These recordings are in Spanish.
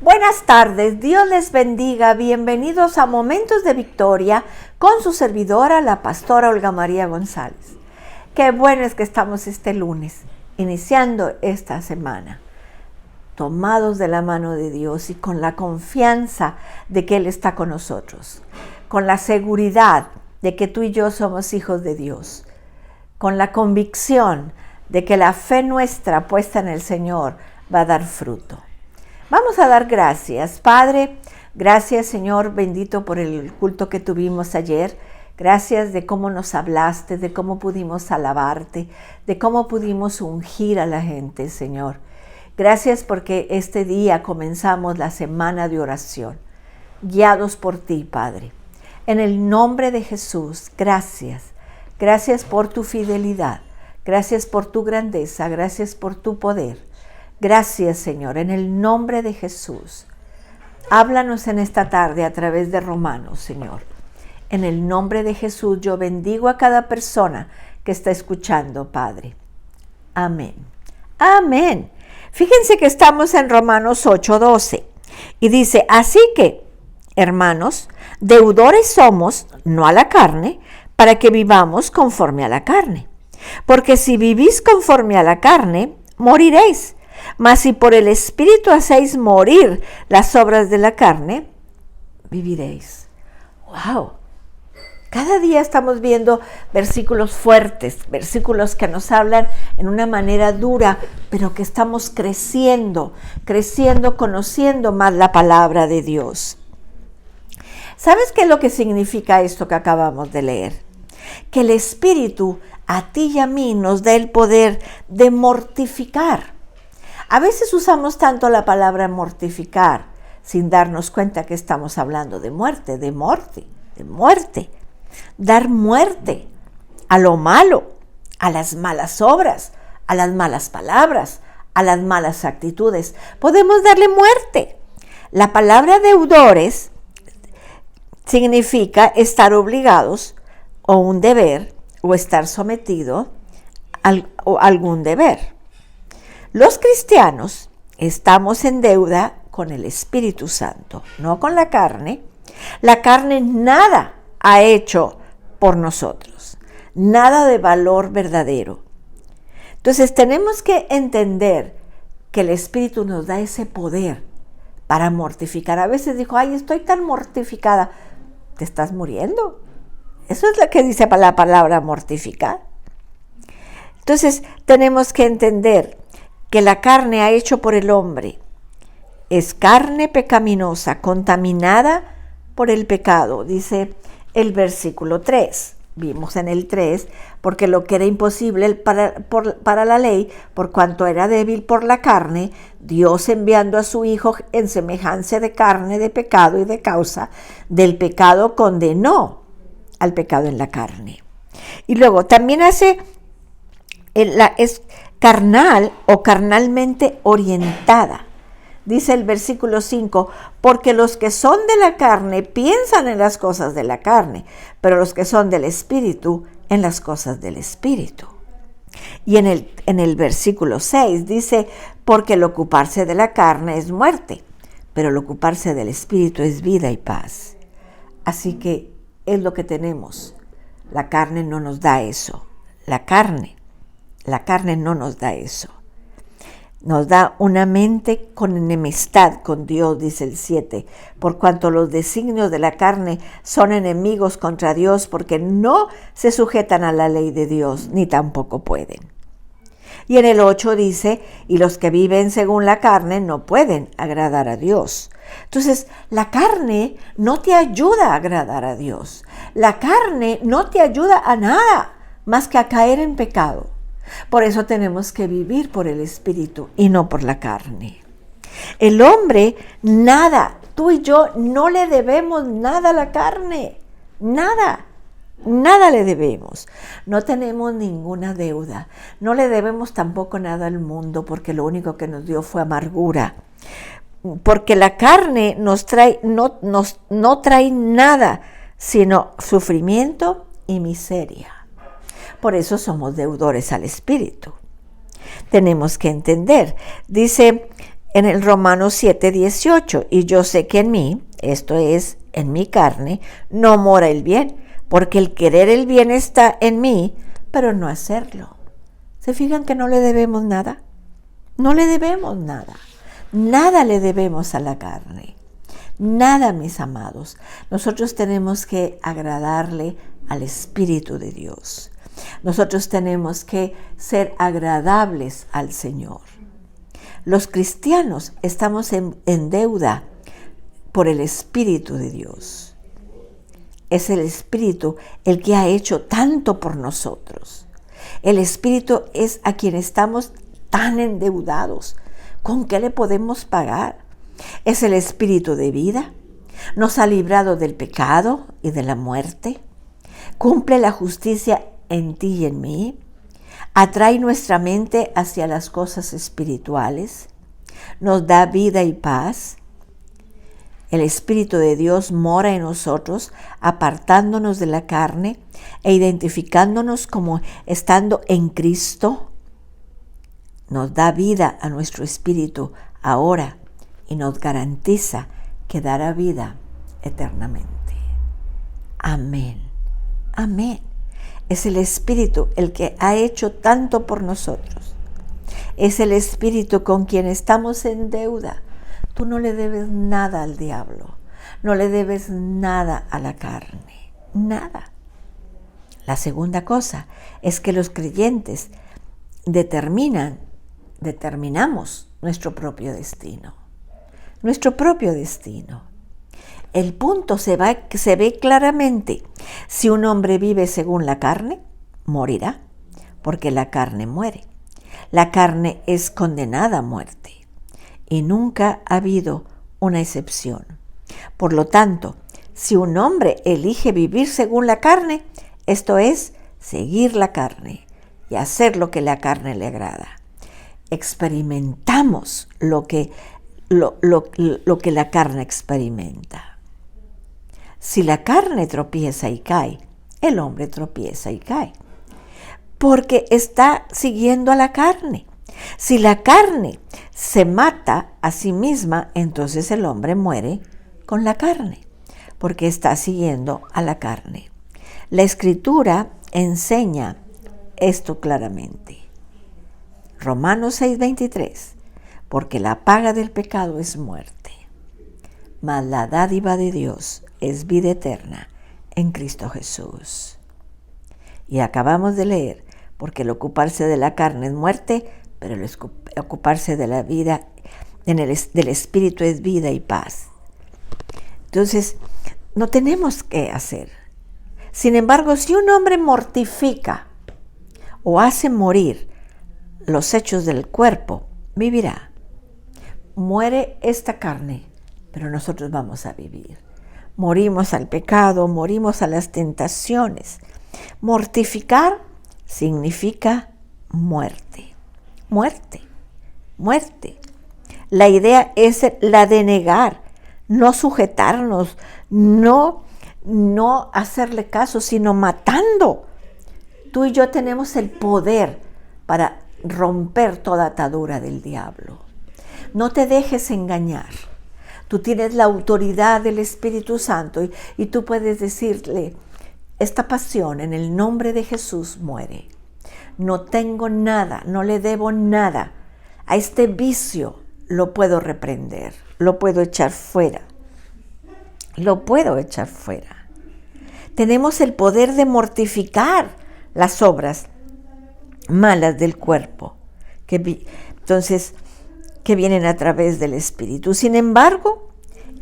Buenas tardes, Dios les bendiga, bienvenidos a Momentos de Victoria con su servidora, la pastora Olga María González. Qué bueno es que estamos este lunes, iniciando esta semana, tomados de la mano de Dios y con la confianza de que Él está con nosotros, con la seguridad de que tú y yo somos hijos de Dios, con la convicción de que la fe nuestra puesta en el Señor va a dar fruto. Vamos a dar gracias. Padre, gracias Señor bendito por el culto que tuvimos ayer. Gracias de cómo nos hablaste, de cómo pudimos alabarte, de cómo pudimos ungir a la gente, Señor. Gracias porque este día comenzamos la semana de oración, guiados por ti, Padre. En el nombre de Jesús, gracias. Gracias por tu fidelidad. Gracias por tu grandeza. Gracias por tu poder. Gracias, Señor, en el nombre de Jesús. Háblanos en esta tarde a través de Romanos, Señor. En el nombre de Jesús, yo bendigo a cada persona que está escuchando, Padre. Amén. Amén. Fíjense que estamos en Romanos 8:12 y dice, así que, hermanos, deudores somos, no a la carne, para que vivamos conforme a la carne. Porque si vivís conforme a la carne, moriréis. Mas si por el Espíritu hacéis morir las obras de la carne, viviréis. ¡Wow! Cada día estamos viendo versículos fuertes, versículos que nos hablan en una manera dura, pero que estamos creciendo, conociendo más la palabra de Dios. ¿Sabes qué es lo que significa esto que acabamos de leer? Que el Espíritu a ti y a mí nos da el poder de mortificar. A veces usamos tanto la palabra mortificar sin darnos cuenta que estamos hablando de muerte, de muerte. Dar muerte a lo malo, a las malas obras, a las malas palabras, a las malas actitudes. Podemos darle muerte. La palabra deudores significa estar obligados o un deber o estar sometido a algún deber. Los cristianos estamos en deuda con el Espíritu Santo, no con la carne. La carne nada ha hecho por nosotros, nada de valor verdadero. Entonces tenemos que entender que el Espíritu nos da ese poder para mortificar. A veces dijo, ay, estoy tan mortificada. Te estás muriendo. Eso es lo que dice la palabra mortificar. Entonces tenemos que entender que la carne ha hecho por el hombre es carne pecaminosa, contaminada por el pecado, dice el versículo 3. Vimos en el 3, porque lo que era imposible para la ley, por cuanto era débil por la carne, Dios enviando a su Hijo en semejanza de carne, de pecado y de causa del pecado, condenó al pecado en la carne. Y luego también es carnal o carnalmente orientada. Dice el versículo 5, porque los que son de la carne piensan en las cosas de la carne, pero los que son del Espíritu en las cosas del Espíritu. Y en el versículo 6 dice, porque el ocuparse de la carne es muerte, pero el ocuparse del Espíritu es vida y paz. Así que es lo que tenemos. La carne no nos da eso. La carne no nos da eso. Nos da una mente con enemistad con Dios, dice el 7, por cuanto los designios de la carne son enemigos contra Dios, porque no se sujetan a la ley de Dios, ni tampoco pueden. Y en el 8 dice, y los que viven según la carne no pueden agradar a Dios. Entonces, la carne no te ayuda a agradar a Dios. La carne no te ayuda a nada más que a caer en pecado. Por eso tenemos que vivir por el Espíritu y no por la carne. El hombre, nada, tú y yo no le debemos nada a la carne, nada le debemos. No tenemos ninguna deuda, no le debemos tampoco nada al mundo, porque lo único que nos dio fue amargura. Porque la carne no trae nada, sino sufrimiento y miseria. Por eso somos deudores al Espíritu. Tenemos que entender. Dice en el Romanos 7:18, y yo sé que en mí, esto es, en mi carne, no mora el bien, porque el querer el bien está en mí, pero no hacerlo. ¿Se fijan que no le debemos nada? No le debemos nada. Nada le debemos a la carne. Nada, mis amados. Nosotros tenemos que agradarle al Espíritu de Dios. Nosotros tenemos que ser agradables al Señor. Los cristianos estamos en deuda por el Espíritu de Dios. Es el Espíritu el que ha hecho tanto por nosotros. El Espíritu es a quien estamos tan endeudados. ¿Con qué le podemos pagar? Es el Espíritu de vida. Nos ha librado del pecado y de la muerte. Cumple la justicia en ti y en mí. Atrae nuestra mente hacia las cosas espirituales. Nos da vida y paz. El Espíritu de Dios mora en nosotros, apartándonos de la carne e identificándonos como estando en Cristo. Nos da vida a nuestro espíritu ahora y nos garantiza que dará vida eternamente. Amén. Amén. Es el Espíritu el que ha hecho tanto por nosotros. Es el Espíritu con quien estamos en deuda. Tú no le debes nada al diablo. No le debes nada a la carne. Nada. La segunda cosa es que los creyentes determinamos nuestro propio destino. Nuestro propio destino. El punto se ve claramente. Si un hombre vive según la carne, morirá, porque la carne muere. La carne es condenada a muerte, y nunca ha habido una excepción. Por lo tanto, si un hombre elige vivir según la carne, esto es, seguir la carne y hacer lo que la carne le agrada, experimentamos lo que la carne experimenta. Si la carne tropieza y cae, el hombre tropieza y cae, porque está siguiendo a la carne. Si la carne se mata a sí misma, entonces el hombre muere con la carne, porque está siguiendo a la carne. La Escritura enseña esto claramente. Romanos 6:23, porque la paga del pecado es muerte, mas la dádiva de Dios es vida eterna en Cristo Jesús. Y acabamos de leer, porque el ocuparse de la carne es muerte, pero el ocuparse de la vida del Espíritu es vida y paz. Entonces, no tenemos que hacer. Sin embargo, si un hombre mortifica o hace morir los hechos del cuerpo, vivirá. Muere esta carne, pero nosotros vamos a vivir. Morimos al pecado, morimos a las tentaciones. Mortificar significa muerte. Muerte. Muerte. La idea es la de negar, no sujetarnos, no hacerle caso, sino matando. Tú y yo tenemos el poder para romper toda atadura del diablo. No te dejes engañar. Tú tienes la autoridad del Espíritu Santo y tú puedes decirle, esta pasión en el nombre de Jesús muere. No tengo nada, no le debo nada. A este vicio lo puedo reprender, lo puedo echar fuera. Lo puedo echar fuera. Tenemos el poder de mortificar las obras malas del cuerpo, que vienen a través del Espíritu. Sin embargo,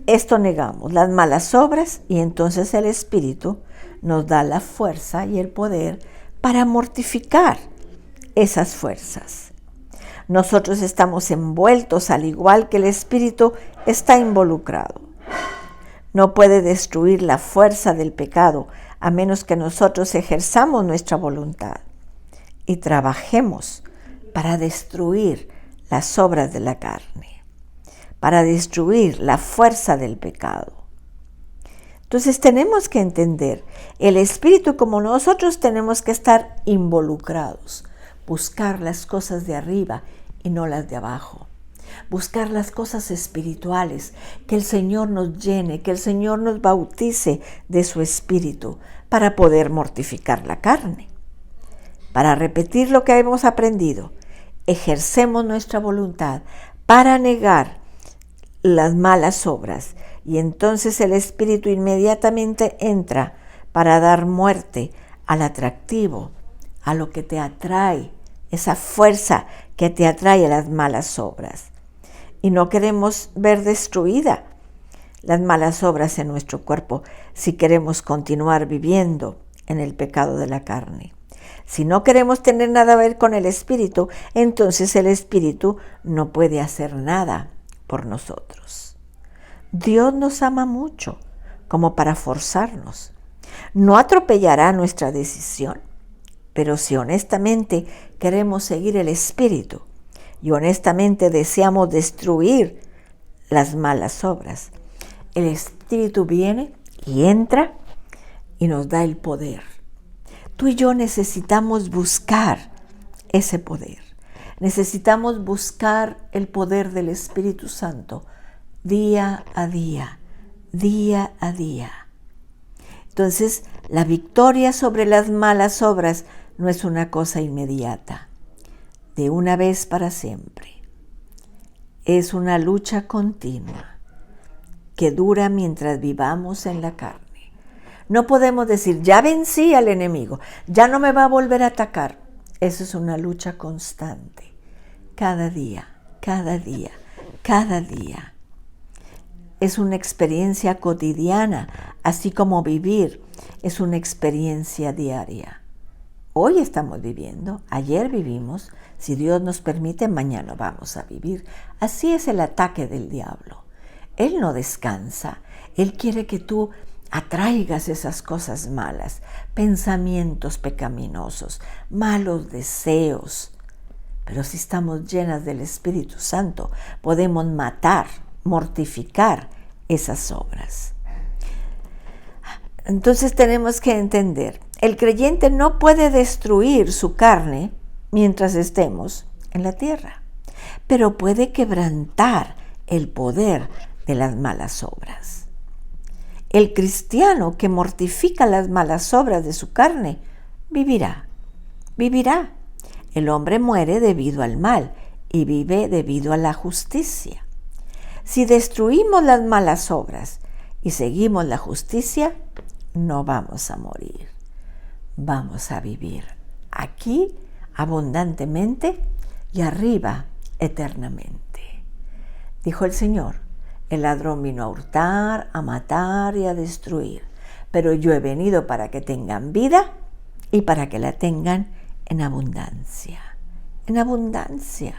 esto negamos, las malas obras, y entonces el Espíritu nos da la fuerza y el poder para mortificar esas fuerzas. Nosotros estamos envueltos, al igual que el Espíritu está involucrado. No puede destruir la fuerza del pecado a menos que nosotros ejerzamos nuestra voluntad y trabajemos para destruir las obras de la carne, para destruir la fuerza del pecado. Entonces tenemos que entender, el Espíritu como nosotros tenemos que estar involucrados, buscar las cosas de arriba y no las de abajo. buscar las cosas espirituales, que el Señor nos llene, que el Señor nos bautice de su Espíritu para poder mortificar la carne. Para repetir lo que hemos aprendido, ejercemos nuestra voluntad para negar las malas obras y entonces el Espíritu inmediatamente entra para dar muerte al atractivo, a lo que te atrae, esa fuerza que te atrae a las malas obras. Y no queremos ver destruida las malas obras en nuestro cuerpo si queremos continuar viviendo en el pecado de la carne. Si no queremos tener nada a ver con el Espíritu, entonces el Espíritu no puede hacer nada por nosotros. Dios nos ama mucho como para forzarnos. No atropellará nuestra decisión, pero si honestamente queremos seguir el Espíritu y honestamente deseamos destruir las malas obras, el Espíritu viene y entra y nos da el poder. Tú y yo necesitamos buscar ese poder. Necesitamos buscar el poder del Espíritu Santo día a día, día a día. Entonces, la victoria sobre las malas obras no es una cosa inmediata, de una vez para siempre. Es una lucha continua que dura mientras vivamos en la carne. No podemos decir, ya vencí al enemigo, ya no me va a volver a atacar. Eso es una lucha constante, cada día, cada día, cada día. Es una experiencia cotidiana, así como vivir es una experiencia diaria. Hoy estamos viviendo, ayer vivimos, si Dios nos permite, mañana vamos a vivir. Así es el ataque del diablo. Él no descansa, Él quiere que tú atraigas esas cosas malas, pensamientos pecaminosos, malos deseos. Pero si estamos llenas del Espíritu Santo, podemos matar, mortificar esas obras. Entonces tenemos que entender, el creyente no puede destruir su carne mientras estemos en la tierra, pero puede quebrantar el poder de las malas obras. El cristiano que mortifica las malas obras de su carne, vivirá. El hombre muere debido al mal y vive debido a la justicia. Si destruimos las malas obras y seguimos la justicia, no vamos a morir. Vamos a vivir aquí abundantemente y arriba eternamente. Dijo el Señor, el ladrón vino a hurtar, a matar y a destruir, pero yo he venido para que tengan vida y para que la tengan en abundancia. En abundancia.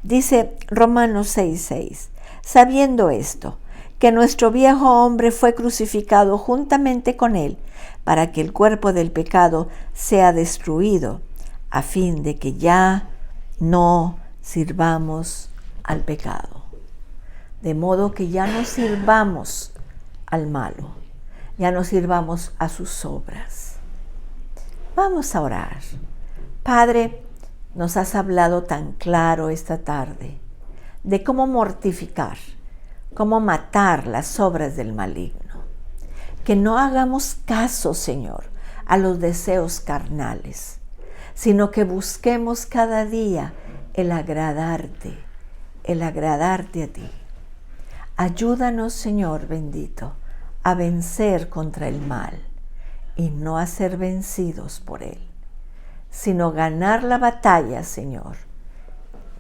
Dice Romanos 6:6, sabiendo esto, que nuestro viejo hombre fue crucificado juntamente con él, para que el cuerpo del pecado sea destruido, a fin de que ya no sirvamos al pecado. De modo que ya no sirvamos al malo, ya no sirvamos a sus obras. Vamos a orar. Padre, nos has hablado tan claro esta tarde de cómo mortificar, cómo matar las obras del maligno. Que no hagamos caso, Señor, a los deseos carnales, sino que busquemos cada día el agradarte a ti. Ayúdanos, Señor bendito, a vencer contra el mal y no a ser vencidos por él, sino ganar la batalla, Señor.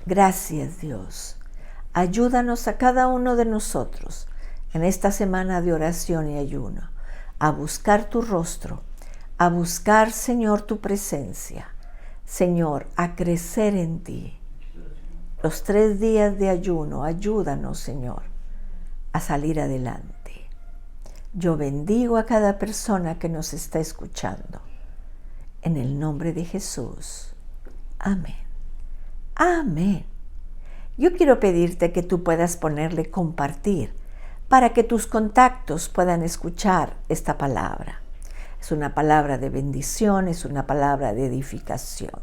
Gracias, Dios. Ayúdanos a cada uno de nosotros en esta semana de oración y ayuno a buscar tu rostro, a buscar, Señor, tu presencia. Señor, a crecer en ti. Los 3 días de ayuno, ayúdanos, Señor, a salir adelante. Yo bendigo a cada persona que nos está escuchando. En el nombre de Jesús. Amén. Amén. Yo quiero pedirte que tú puedas ponerle compartir para que tus contactos puedan escuchar esta palabra. Es una palabra de bendición, es una palabra de edificación.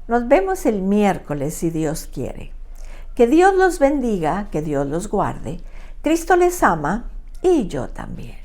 Nos vemos el miércoles si Dios quiere. Que Dios los bendiga, que Dios los guarde. Cristo les ama y yo también.